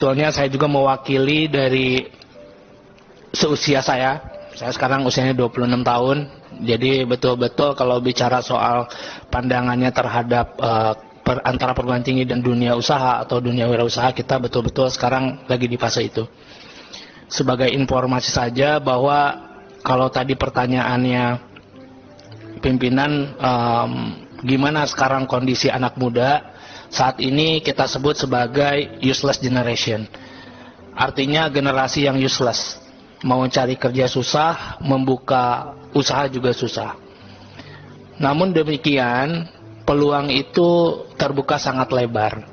Sebetulnya saya juga mewakili dari seusia saya. Saya sekarang usianya 26 tahun. Jadi betul-betul kalau bicara soal pandangannya terhadap antara perguruan tinggi dan dunia usaha atau dunia wirausaha, kita betul-betul sekarang lagi di fase itu. Sebagai informasi saja bahwa kalau tadi pertanyaannya pimpinan, gimana sekarang kondisi anak muda, saat ini kita sebut sebagai useless generation. Artinya generasi yang useless. Mau cari kerja susah, membuka usaha juga susah. Namun demikian, peluang itu terbuka sangat lebar.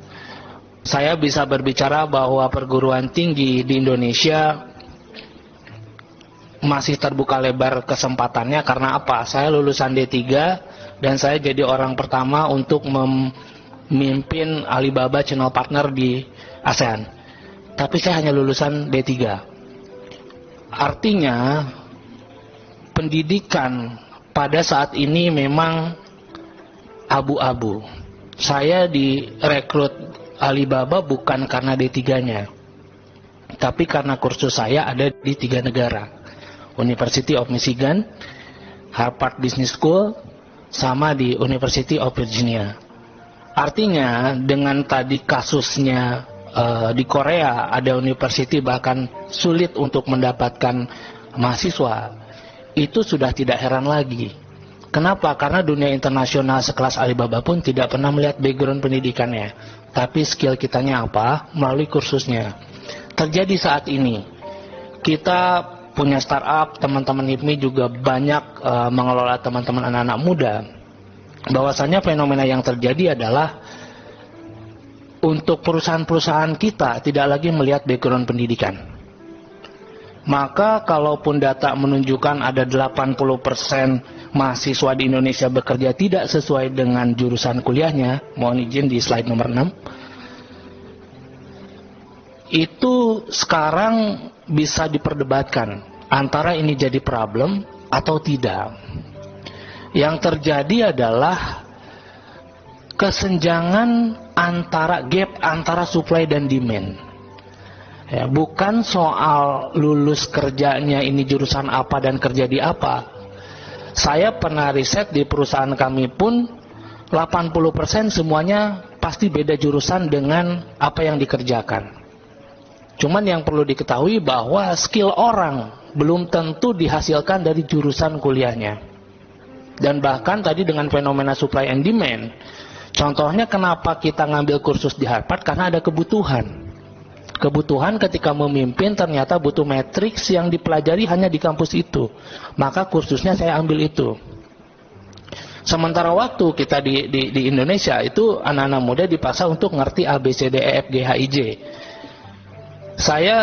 Saya bisa berbicara bahwa perguruan tinggi di Indonesia masih terbuka lebar kesempatannya. Karena apa? Saya lulusan D3 dan saya jadi orang pertama untuk memimpin Alibaba Channel Partner di ASEAN. Tapi saya hanya lulusan D3. Artinya pendidikan pada saat ini memang abu-abu. Saya direkrut Alibaba bukan karena D3-nya, tapi karena kursus saya ada di 3 negara. University of Michigan, Harvard Business School, sama di University of Virginia. Artinya dengan tadi kasusnya di Korea ada university bahkan sulit untuk mendapatkan mahasiswa, itu sudah tidak heran lagi. Kenapa? Karena dunia internasional sekelas Alibaba pun tidak pernah melihat background pendidikannya, tapi skill kitanya apa? Melalui kursusnya. Terjadi saat ini. Kita punya startup, teman-teman HIPMI juga banyak mengelola teman-teman anak-anak muda. Bahwasanya fenomena yang terjadi adalah untuk perusahaan-perusahaan kita tidak lagi melihat background pendidikan. Maka kalaupun data menunjukkan ada 80% mahasiswa di Indonesia bekerja tidak sesuai dengan jurusan kuliahnya, mohon izin di slide nomor 6, itu sekarang bisa diperdebatkan antara ini jadi problem atau tidak. Yang terjadi adalah kesenjangan gap antara supply dan demand. Ya, bukan soal lulus kerjanya ini jurusan apa dan kerja di apa. Saya pernah riset di perusahaan kami pun 80% semuanya pasti beda jurusan dengan apa yang dikerjakan. Cuman yang perlu diketahui bahwa skill orang belum tentu dihasilkan dari jurusan kuliahnya. Dan bahkan tadi dengan fenomena supply and demand, contohnya kenapa kita ngambil kursus di Harvard, karena ada kebutuhan. Kebutuhan ketika memimpin ternyata butuh matriks yang dipelajari hanya di kampus itu. Maka kursusnya saya ambil itu. Sementara waktu kita di Indonesia itu anak-anak muda dipaksa untuk ngerti A, B, C, D, E, F, G, H, I, J. Saya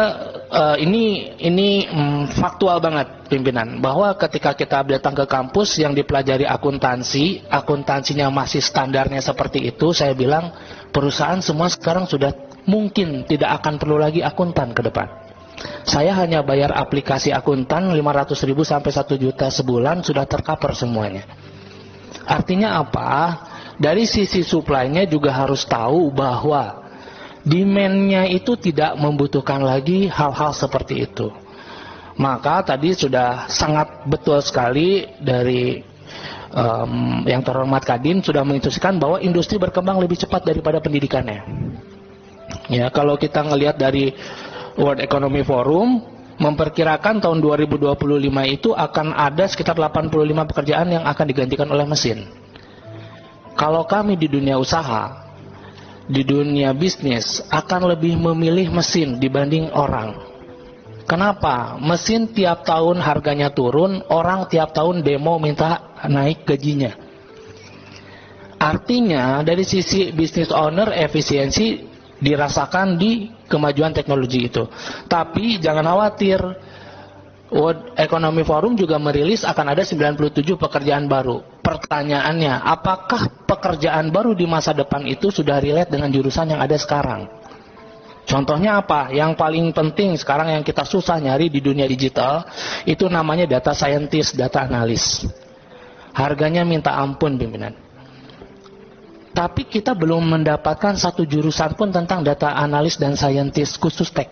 ini faktual banget pimpinan, bahwa ketika kita datang ke kampus yang dipelajari akuntansinya masih standarnya seperti itu, saya bilang perusahaan semua sekarang sudah mungkin tidak akan perlu lagi akuntan ke depan. Saya hanya bayar aplikasi akuntan 500.000 sampai 1 juta sebulan sudah tercover semuanya. Artinya apa? Dari sisi supply-nya juga harus tahu bahwa demand-nya itu tidak membutuhkan lagi hal-hal seperti itu. Maka tadi sudah sangat betul sekali dari yang terhormat Kadin sudah menginstruksikan bahwa industri berkembang lebih cepat daripada pendidikannya. Ya, kalau kita ngelihat dari World Economic Forum memperkirakan tahun 2025 itu akan ada sekitar 85 pekerjaan yang akan digantikan oleh mesin. Kalau kami di dunia usaha, di dunia bisnis akan lebih memilih mesin dibanding orang. Kenapa? Mesin tiap tahun harganya turun, orang tiap tahun demo minta naik gajinya. Artinya dari sisi business owner efisiensi dirasakan di kemajuan teknologi itu. Tapi jangan khawatir, World Economic Forum juga merilis akan ada 97 pekerjaan baru. Pertanyaannya, apakah pekerjaan baru di masa depan itu sudah relate dengan jurusan yang ada sekarang? Contohnya apa? Yang paling penting sekarang yang kita susah nyari di dunia digital, itu namanya data scientist, data analis. Harganya minta ampun pimpinan. Tapi kita belum mendapatkan satu jurusan pun tentang data analis dan scientist khusus tech.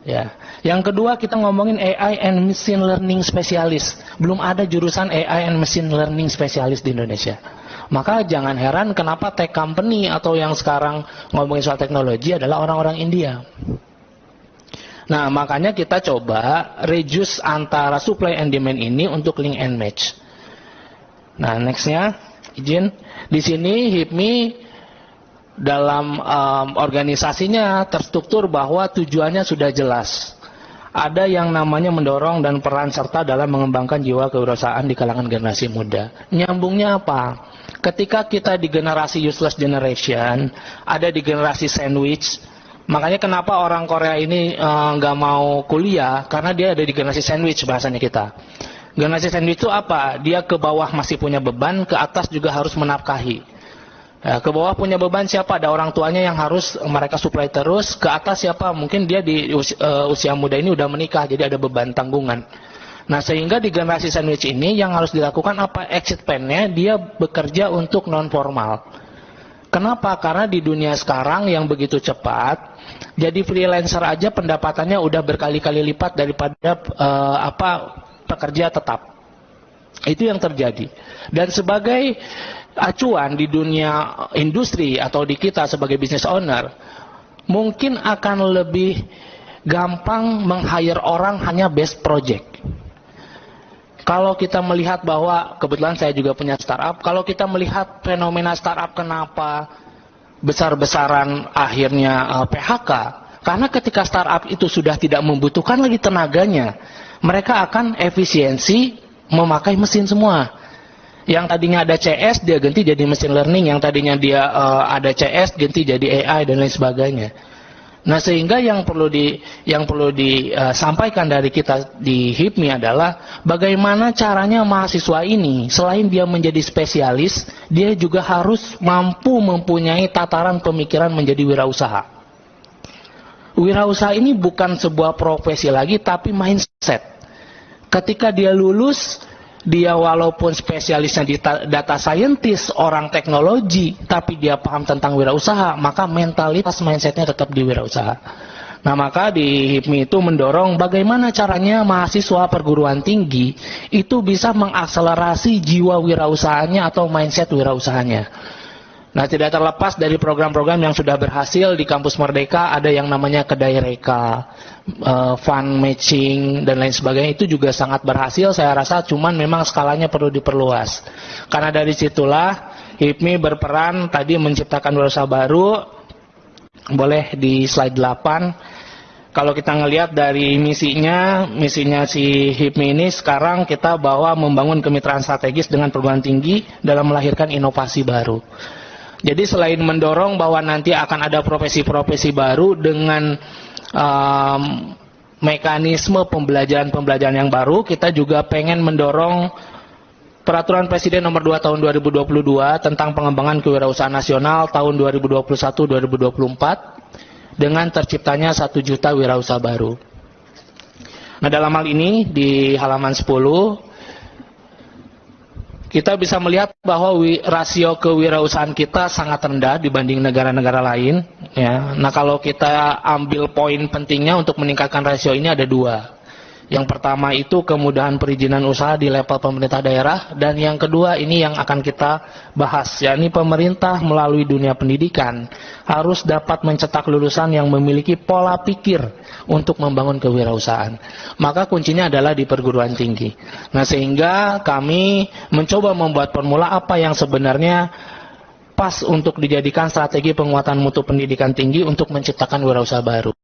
Ya. Yang kedua, kita ngomongin AI and machine learning specialist. Belum ada jurusan AI and machine learning specialist di Indonesia. Maka jangan heran kenapa tech company atau yang sekarang ngomongin soal teknologi adalah orang-orang India. Nah, makanya kita coba reduce antara supply and demand ini untuk link and match. Nah, nextnya, izin. Di sini HIPMI dalam organisasinya terstruktur bahwa tujuannya sudah jelas. Ada yang namanya mendorong dan peran serta dalam mengembangkan jiwa kewirausahaan di kalangan generasi muda. Nyambungnya apa? Ketika kita di generasi useless generation, ada di generasi sandwich. Makanya kenapa orang Korea ini nggak mau kuliah, karena dia ada di generasi sandwich bahasanya kita. Generasi sandwich itu apa? Dia ke bawah masih punya beban, ke atas juga harus menafkahi. Ya, ke bawah punya beban siapa? Ada orang tuanya yang harus mereka supply terus. Ke atas siapa? Mungkin dia di usia muda ini udah menikah, jadi ada beban tanggungan. Nah, sehingga di generasi sandwich ini yang harus dilakukan apa? Exit plan-nya dia bekerja untuk non formal. Kenapa? Karena di dunia sekarang yang begitu cepat, jadi freelancer aja pendapatannya udah berkali-kali lipat daripada pekerja tetap. Itu yang terjadi. Dan sebagai acuan di dunia industri atau di kita sebagai business owner, mungkin akan lebih gampang meng-hire orang hanya based project. Kalau kita melihat bahwa, kebetulan saya juga punya startup, kalau kita melihat fenomena startup kenapa besar-besaran akhirnya PHK, karena ketika startup itu sudah tidak membutuhkan lagi tenaganya, mereka akan efisiensi memakai mesin semua. Yang tadinya ada CS, dia ganti jadi machine learning. Yang tadinya dia ada CS, ganti jadi AI dan lain sebagainya. Nah, sehingga yang perlu disampaikan dari kita di HIPMI adalah bagaimana caranya mahasiswa ini selain dia menjadi spesialis, dia juga harus mampu mempunyai tataran pemikiran menjadi wirausaha. Wirausaha ini bukan sebuah profesi lagi, tapi mindset. Ketika dia lulus, dia walaupun spesialisnya di data scientist, orang teknologi, tapi dia paham tentang wirausaha, maka mentalitas mindsetnya tetap di wirausaha. Nah, maka di HIPMI itu mendorong bagaimana caranya mahasiswa perguruan tinggi itu bisa mengakselerasi jiwa wirausahanya atau mindset wirausahanya. Nah, tidak terlepas dari program-program yang sudah berhasil di Kampus Merdeka, ada yang namanya Kedai Reka, fund matching, dan lain sebagainya. Itu juga sangat berhasil, saya rasa, cuman memang skalanya perlu diperluas. Karena dari situlah HIPMI berperan tadi menciptakan wirausaha baru. Boleh di slide 8. Kalau kita ngelihat dari misinya si HIPMI ini sekarang kita bawa membangun kemitraan strategis dengan perguruan tinggi dalam melahirkan inovasi baru. Jadi selain mendorong bahwa nanti akan ada profesi-profesi baru dengan mekanisme pembelajaran yang baru, kita juga pengen mendorong Peraturan Presiden Nomor 2 Tahun 2022 tentang pengembangan kewirausahaan nasional tahun 2021-2024 dengan terciptanya 1 juta wirausaha baru. Nah, dalam hal ini di halaman 10 kita bisa melihat bahwa rasio kewirausahaan kita sangat rendah dibanding negara-negara lain. Ya. Nah, kalau kita ambil poin pentingnya untuk meningkatkan rasio ini ada 2. Yang pertama itu kemudahan perizinan usaha di level pemerintah daerah, dan yang kedua ini yang akan kita bahas, yakni pemerintah melalui dunia pendidikan harus dapat mencetak lulusan yang memiliki pola pikir untuk membangun kewirausahaan. Maka kuncinya adalah di perguruan tinggi. Nah, sehingga kami mencoba membuat formula apa yang sebenarnya pas untuk dijadikan strategi penguatan mutu pendidikan tinggi untuk menciptakan wirausaha baru.